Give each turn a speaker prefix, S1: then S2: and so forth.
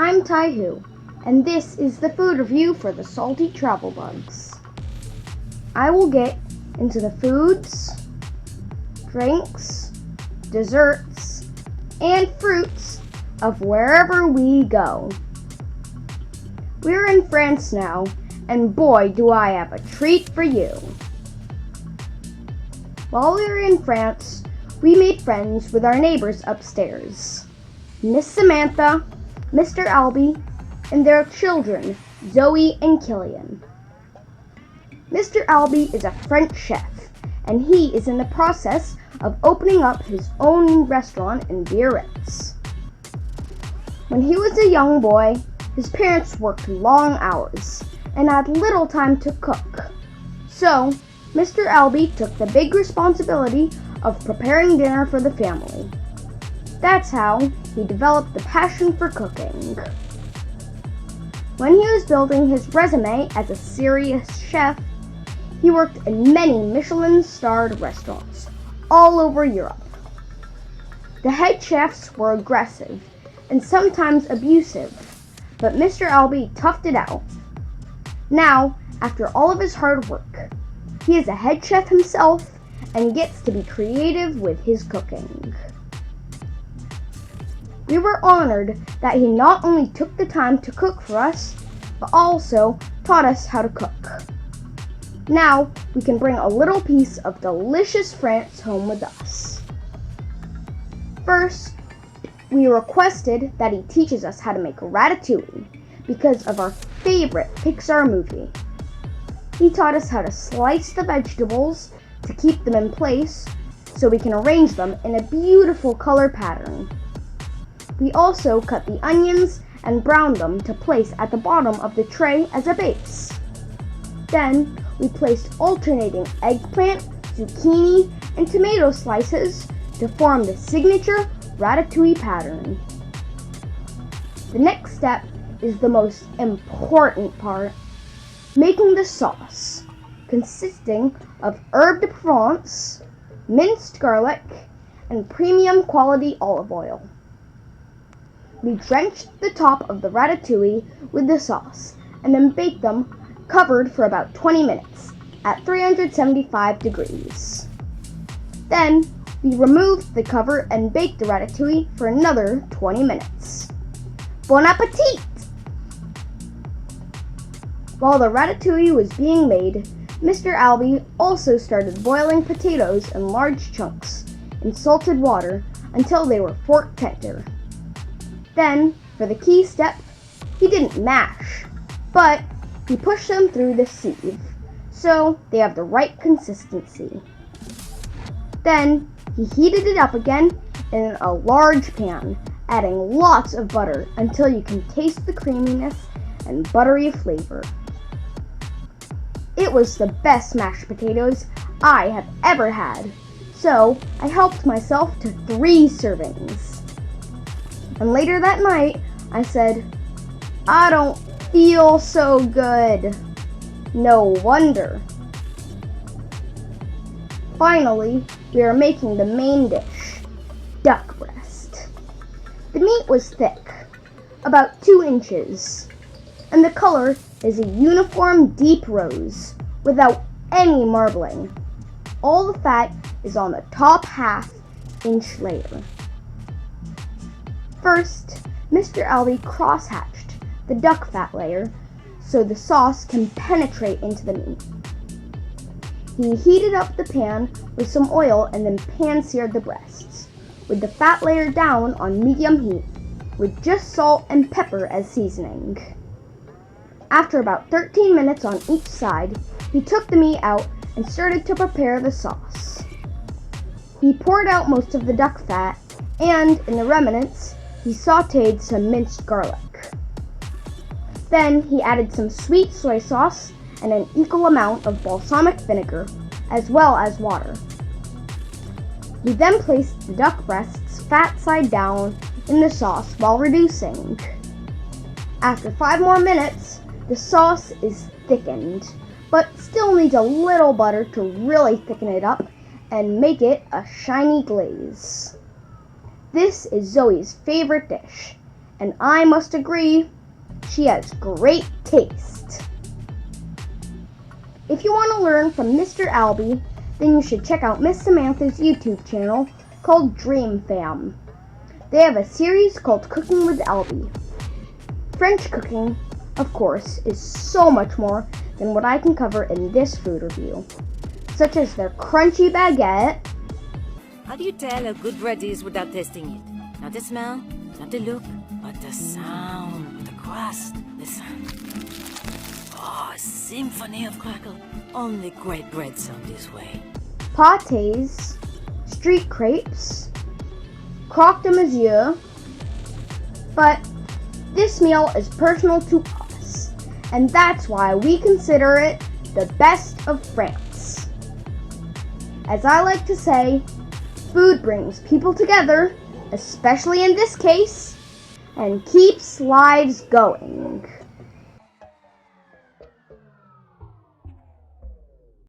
S1: I'm Taihu, and this is the food review for the salty travel bugs. I will get into the foods, drinks, desserts, and fruits of wherever we go. We're in France now, and boy do I have a treat for you. While we were in France, we made friends with our neighbors upstairs, Miss Samantha, Mr. Albie, and their children, Zoe and Killian. Mr. Albie is a French chef, and he is in the process of opening up his own restaurant in Biarritz. When he was a young boy, his parents worked long hours and had little time to cook. So, Mr. Albie took the big responsibility of preparing dinner for the family. That's how he developed the passion for cooking. When he was building his resume as a serious chef, he worked in many Michelin-starred restaurants all over Europe. The head chefs were aggressive and sometimes abusive, but Mr. Albie toughed it out. Now, after all of his hard work, he is a head chef himself and gets to be creative with his cooking. We were honored that he not only took the time to cook for us, but also taught us how to cook. Now, we can bring a little piece of delicious France home with us. First, we requested that he teaches us how to make ratatouille because of our favorite Pixar movie. He taught us how to slice the vegetables to keep them in place so we can arrange them in a beautiful color pattern. We also cut the onions and browned them to place at the bottom of the tray as a base. Then, we placed alternating eggplant, zucchini, and tomato slices to form the signature ratatouille pattern. The next step is the most important part, making the sauce, consisting of herbe de Provence, minced garlic, and premium quality olive oil. We drenched the top of the ratatouille with the sauce and then baked them covered for about 20 minutes at 375 degrees. Then, we removed the cover and baked the ratatouille for another 20 minutes. Bon appetit! While the ratatouille was being made, Mr. Albie also started boiling potatoes in large chunks in salted water until they were fork tender. Then, for the key step, he didn't mash, but he pushed them through the sieve, so they have the right consistency. Then, he heated it up again in a large pan, adding lots of butter until you can taste the creaminess and buttery flavor. It was the best mashed potatoes I have ever had, so I helped myself to 3 servings. And later that night, I said, I don't feel so good. No wonder. Finally, we are making the main dish, duck breast. The meat was thick, about 2 inches, and the color is a uniform deep rose without any marbling. All the fat is on the top half-inch layer. First, Mr. Albie cross-hatched the duck fat layer so the sauce can penetrate into the meat. He heated up the pan with some oil and then pan-seared the breasts, with the fat layer down on medium heat, with just salt and pepper as seasoning. After about 13 minutes on each side, he took the meat out and started to prepare the sauce. He poured out most of the duck fat, and in the remnants, he sautéed some minced garlic. Then he added some sweet soy sauce and an equal amount of balsamic vinegar, as well as water. He then placed the duck breasts fat side down in the sauce while reducing. After 5 more minutes, the sauce is thickened, but still needs a little butter to really thicken it up and make it a shiny glaze. This is Zoe's favorite dish, and I must agree, she has great taste. If you want to learn from Mr. Albie, then you should check out Miss Samantha's YouTube channel called Dream Fam. They have a series called Cooking with Albie. French cooking, of course, is so much more than what I can cover in this food review, such as their crunchy baguette.
S2: How do you tell a good bread is without tasting it? Not the smell, not the look, but the sound, the crust, the sound. Oh, a symphony of crackle. Only great bread sound this way.
S1: Pâtés, street crepes, croque de monsieur, but this meal is personal to us, and that's why we consider it the best of France. As I like to say, food brings people together, especially in this case, and keeps lives going.